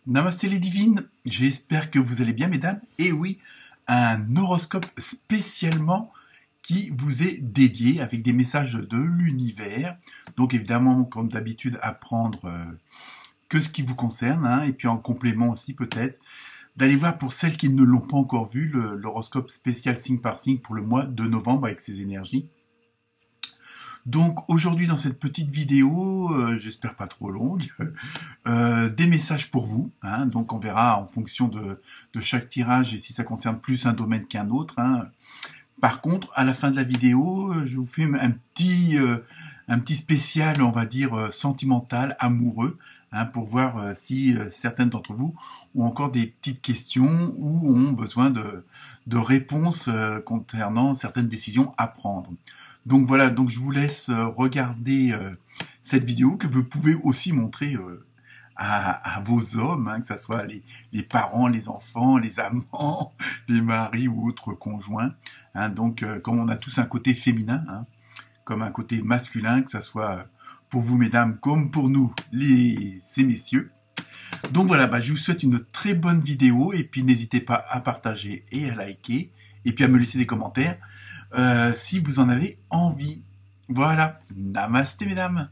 Namasté les divines, j'espère que vous allez bien mesdames. Et oui, un horoscope spécialement qui vous est dédié avec des messages de l'univers. Donc évidemment, comme d'habitude, à prendre que ce qui vous concerne. Et puis en complément aussi peut-être, d'aller voir pour celles qui ne l'ont pas encore vu, l'horoscope spécial signe par signe pour le mois de novembre avec ses énergies. Donc aujourd'hui dans cette petite vidéo, j'espère pas trop longue, des messages pour vous. Donc on verra en fonction de chaque tirage et si ça concerne plus un domaine qu'un autre. Par contre, à la fin de la vidéo, je vous fais un petit spécial, on va dire, sentimental, amoureux, pour voir si certaines d'entre vous ont encore des petites questions ou ont besoin de réponses concernant certaines décisions à prendre. Donc voilà, donc je vous laisse regarder cette vidéo que vous pouvez aussi montrer à vos hommes, que ce soit les parents, les enfants, les amants, les maris ou autres conjoints. Donc comme on a tous un côté féminin, comme un côté masculin, que ce soit pour vous mesdames comme pour nous ces messieurs. Donc voilà, je vous souhaite une très bonne vidéo et puis n'hésitez pas à partager et à liker et puis à me laisser des commentaires si vous en avez envie. Voilà, namasté mesdames.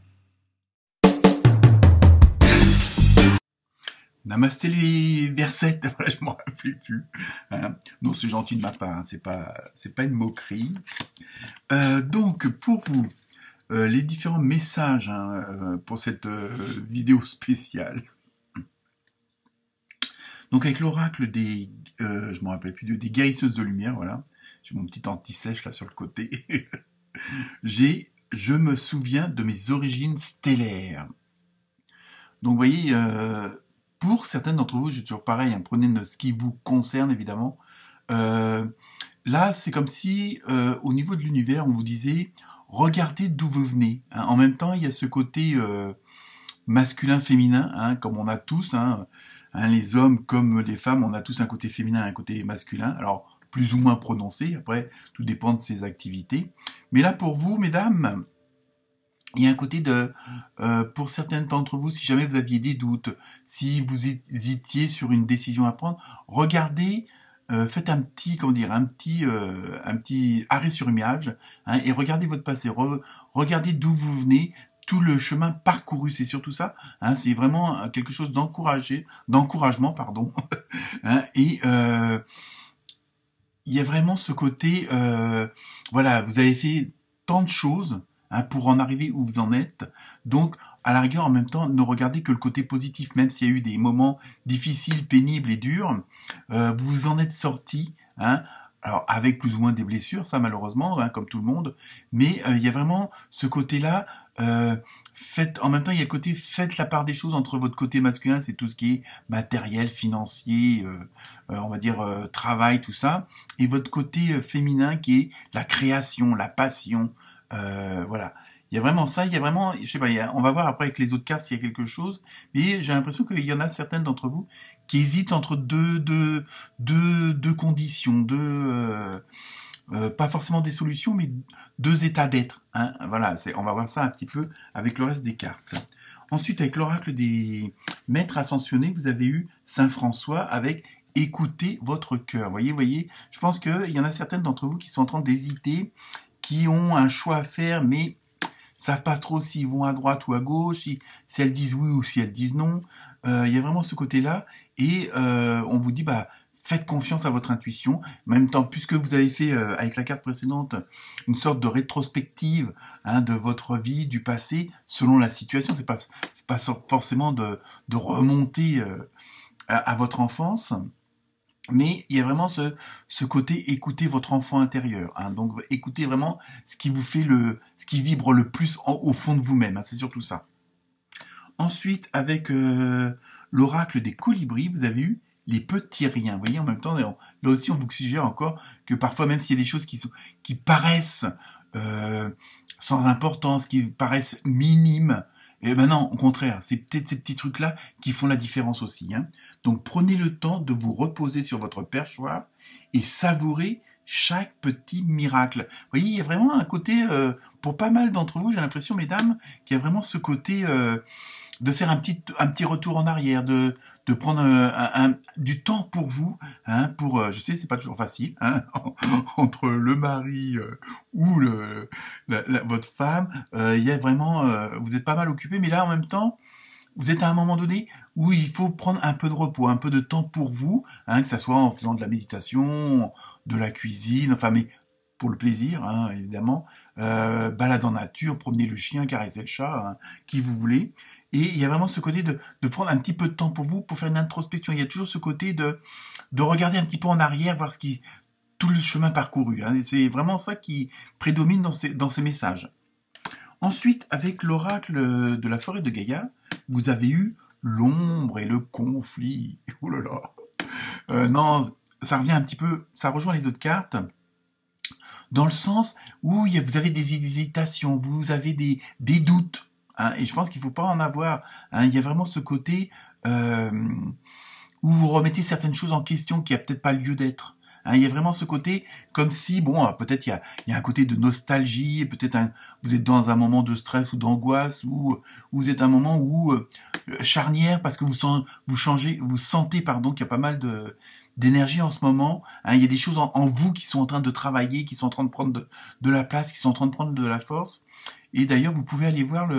Namasté les versettes, voilà, je m'en rappelle plus. Non, c'est gentil de ma part, c'est pas une moquerie. Donc pour vous, les différents messages pour cette vidéo spéciale. Donc avec l'oracle des, je m'en rappelle plus, des guérisseuses de lumière, voilà. J'ai mon petit anti-sèche là sur le côté. Je me souviens de mes origines stellaires. Donc vous voyez, pour certaines d'entre vous, j'ai toujours pareil, prenez ce qui vous concerne évidemment. Là, c'est comme si au niveau de l'univers, on vous disait, regardez d'où vous venez. En même temps, il y a ce côté masculin-féminin, comme on a tous, les hommes comme les femmes, on a tous un côté féminin et un côté masculin. Alors, plus ou moins prononcé, après, tout dépend de ses activités. Mais là, pour vous, mesdames, il y a un côté de, pour certaines d'entre vous, si jamais vous aviez des doutes, si vous hésitiez sur une décision à prendre, regardez, faites un petit arrêt sur image, et regardez votre passé, regardez d'où vous venez, tout le chemin parcouru, c'est surtout ça, c'est vraiment quelque chose d'encouragement, pardon, et il y a vraiment ce côté, voilà, vous avez fait tant de choses pour en arriver où vous en êtes. Donc, à la rigueur, en même temps, ne regardez que le côté positif, même s'il y a eu des moments difficiles, pénibles et durs, vous en êtes sortis, alors avec plus ou moins des blessures, ça malheureusement, comme tout le monde, mais il y a vraiment ce côté-là. En même temps, il y a le côté faites la part des choses entre votre côté masculin, c'est tout ce qui est matériel, financier, on va dire travail, tout ça, et votre côté féminin qui est la création, la passion, voilà. Il y a vraiment ça, il y a vraiment, je sais pas, on va voir après avec les autres cartes s'il y a quelque chose, mais j'ai l'impression qu'il y en a certaines d'entre vous qui hésitent entre deux conditions, pas forcément des solutions, mais deux états d'être. Voilà, on va voir ça un petit peu avec le reste des cartes. Ensuite, avec l'oracle des maîtres ascensionnés, vous avez eu Saint François avec écoutez votre cœur. Voyez, je pense qu'il y en a certaines d'entre vous qui sont en train d'hésiter, qui ont un choix à faire, mais savent pas trop s'ils vont à droite ou à gauche, si elles disent oui ou si elles disent non. Il y a vraiment ce côté-là, et on vous dit, faites confiance à votre intuition. En même temps, puisque vous avez fait, avec la carte précédente, une sorte de rétrospective de votre vie, du passé, selon la situation, c'est pas forcément de remonter à votre enfance, mais il y a vraiment ce côté écoutez votre enfant intérieur. Donc écoutez vraiment ce qui vous fait ce qui vibre le plus au fond de vous-même. C'est surtout ça. Ensuite, avec l'oracle des colibris, vous avez eu les petits riens. Vous voyez, en même temps, là aussi, on vous suggère encore que parfois, même s'il y a des choses qui paraissent sans importance, qui paraissent minimes, et ben non, au contraire, c'est peut-être ces petits trucs-là qui font la différence aussi. Donc, prenez le temps de vous reposer sur votre perchoir et savourer chaque petit miracle. Vous voyez, il y a vraiment un côté, pour pas mal d'entre vous, j'ai l'impression, mesdames, qu'il y a vraiment ce côté de faire un petit retour en arrière, de de prendre du temps pour vous, hein, pour, je sais, c'est pas toujours facile, hein, entre le mari ou votre femme, il y a vraiment, vous êtes pas mal occupé, mais là en même temps, vous êtes à un moment donné où il faut prendre un peu de repos, un peu de temps pour vous, hein, que ça soit en faisant de la méditation, de la cuisine, enfin, mais pour le plaisir, hein, évidemment, balade en nature, promener le chien, caresser le chat, hein, qui vous voulez. Et il y a vraiment ce côté de prendre un petit peu de temps pour vous, pour faire une introspection. Il y a toujours ce côté de regarder un petit peu en arrière, voir tout le chemin parcouru, hein. Et c'est vraiment ça qui prédomine dans ces messages. Ensuite, avec l'oracle de la forêt de Gaïa, vous avez eu l'ombre et le conflit. Oh là là. Non, ça revient un petit peu, ça rejoint les autres cartes, dans le sens où vous avez des hésitations, vous avez des doutes, hein, et je pense qu'il ne faut pas en avoir, hein. Il y a vraiment ce côté où vous remettez certaines choses en question qui a peut-être pas lieu d'être. Hein, il y a vraiment ce côté comme si, bon, peut-être il y a un côté de nostalgie, peut-être vous êtes dans un moment de stress ou d'angoisse, ou vous êtes à un moment où charnière parce que vous sentez pardon qu'il y a pas mal d'énergie en ce moment. Hein, il y a des choses en vous qui sont en train de travailler, qui sont en train de prendre de la place, qui sont en train de prendre de la force. Et d'ailleurs, vous pouvez aller voir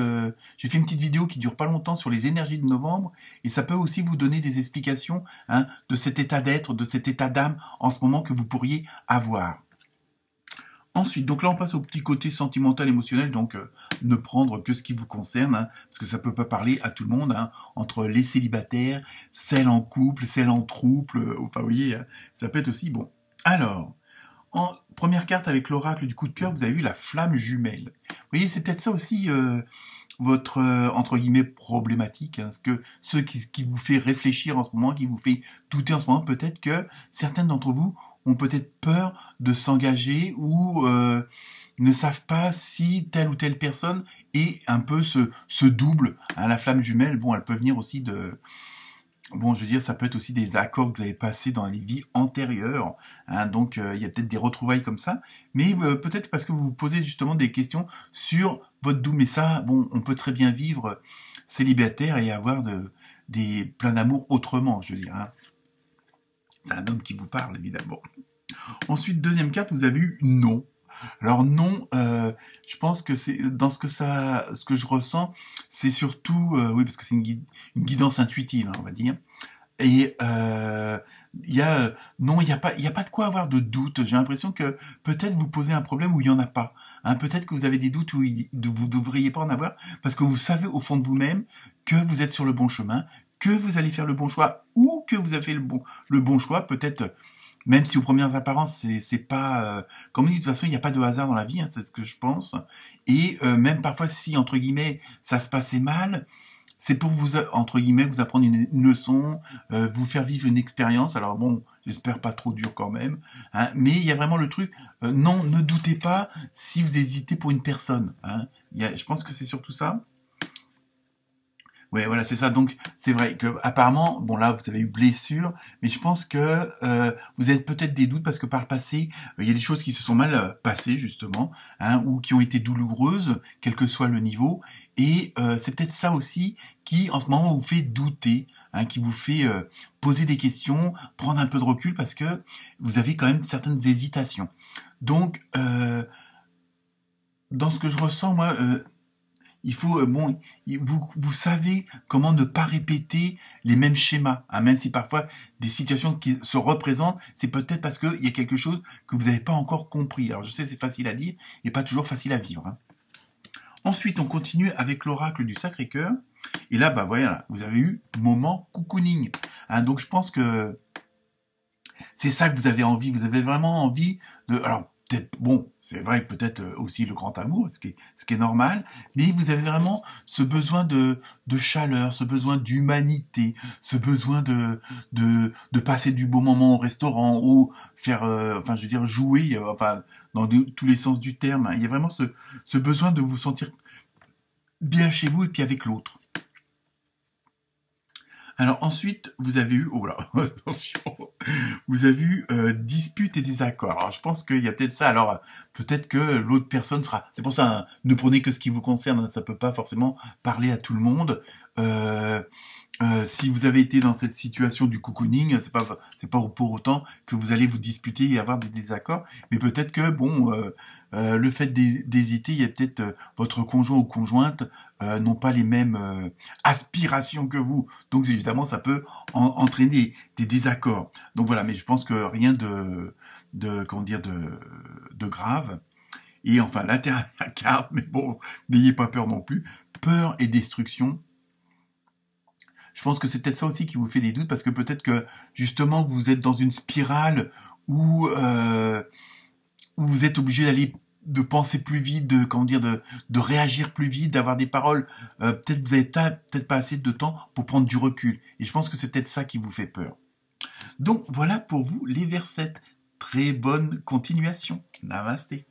j'ai fait une petite vidéo qui dure pas longtemps sur les énergies de novembre, et ça peut aussi vous donner des explications, hein, de cet état d'être, de cet état d'âme en ce moment que vous pourriez avoir. Ensuite, donc là on passe au petit côté sentimental, émotionnel, donc ne prendre que ce qui vous concerne, hein, parce que ça peut pas parler à tout le monde, hein, entre les célibataires, celles en couple, celles en trouble, enfin vous voyez, hein, ça peut être aussi bon. Alors, en première carte avec l'oracle du coup de cœur, vous avez vu la flamme jumelle. Vous voyez, c'est peut-être ça aussi votre, entre guillemets, problématique. Hein, ce qui vous fait réfléchir en ce moment, qui vous fait douter en ce moment, peut-être que certains d'entre vous ont peut-être peur de s'engager ou ne savent pas si telle ou telle personne est un peu ce double. Hein, la flamme jumelle, bon, elle peut venir aussi bon, je veux dire, ça peut être aussi des accords que vous avez passés dans les vies antérieures, hein, donc il y a peut-être des retrouvailles comme ça, mais peut-être parce que vous vous posez justement des questions sur votre double, mais ça, bon, on peut très bien vivre célibataire et avoir plein d'amour autrement, je veux dire. Hein. C'est un homme qui vous parle, évidemment. Ensuite, deuxième carte, vous avez eu non. Alors non, je pense que c'est dans ce que je ressens, c'est surtout, oui, parce que c'est une guidance intuitive, hein, on va dire. Et non, il y a pas de quoi avoir de doute. J'ai l'impression que peut-être vous posez un problème où il y en a pas. Hein, peut-être que vous avez des doutes où vous devriez pas en avoir, parce que vous savez au fond de vous-même que vous êtes sur le bon chemin, que vous allez faire le bon choix, ou que vous avez fait le bon choix, peut-être. Même si aux premières apparences, c'est pas... comme on dit, de toute façon, il n'y a pas de hasard dans la vie, hein, c'est ce que je pense. Et même parfois, si, entre guillemets, ça se passait mal, c'est pour vous, entre guillemets, vous apprendre une leçon, vous faire vivre une expérience. Alors bon, j'espère pas trop dur quand même. Hein, mais il y a vraiment le truc, non, ne doutez pas si vous hésitez pour une personne. Hein. Je pense que c'est surtout ça. Ouais, voilà, c'est ça. Donc, c'est vrai que apparemment, bon là, vous avez eu blessure, mais je pense que vous avez peut-être des doutes parce que par le passé, il y a des choses qui se sont mal passées justement, hein, ou qui ont été douloureuses, quel que soit le niveau. Et c'est peut-être ça aussi qui, en ce moment, vous fait douter, hein, qui vous fait poser des questions, prendre un peu de recul parce que vous avez quand même certaines hésitations. Donc, dans ce que je ressens, moi. Il faut, vous savez comment ne pas répéter les mêmes schémas, hein, même si parfois des situations qui se représentent, c'est peut-être parce qu'il y a quelque chose que vous n'avez pas encore compris. Alors je sais, c'est facile à dire et pas toujours facile à vivre. Hein. Ensuite, on continue avec l'oracle du Sacré-Cœur. Et là, bah voilà, vous avez eu moment cocooning. Hein, donc je pense que c'est ça que vous avez envie. Vous avez vraiment envie de... Alors, peut-être, bon, c'est vrai que peut-être aussi le grand amour, ce qui est normal, mais vous avez vraiment ce besoin de chaleur, ce besoin d'humanité, ce besoin de passer du beau moment au restaurant ou faire, enfin, je veux dire, jouer, enfin, dans tous les sens du terme. Hein. Il y a vraiment ce besoin de vous sentir bien chez vous et puis avec l'autre. Alors ensuite, vous avez eu, oh là, attention, vous avez eu dispute et désaccord. Alors je pense qu'il y a peut-être ça. Alors peut-être que l'autre personne sera. C'est pour ça, hein, ne prenez que ce qui vous concerne. Ça peut pas forcément parler à tout le monde. Si vous avez été dans cette situation du cocooning, c'est pas pour autant que vous allez vous disputer et avoir des désaccords, mais peut-être que bon, le fait d'hésiter, il y a peut-être votre conjoint ou conjointe n'ont pas les mêmes aspirations que vous, donc évidemment ça peut entraîner des désaccords. Donc voilà, mais je pense que rien comment dire de grave. Et enfin la dernière carte, mais bon, n'ayez pas peur non plus. Peur et destruction. Je pense que c'est peut-être ça aussi qui vous fait des doutes, parce que peut-être que justement vous êtes dans une spirale où vous êtes obligé de penser plus vite, comment dire, de réagir plus vite, d'avoir des paroles. Peut-être vous avez peut-être pas assez de temps pour prendre du recul. Et je pense que c'est peut-être ça qui vous fait peur. Donc voilà pour vous les versets. Très bonne continuation. Namasté.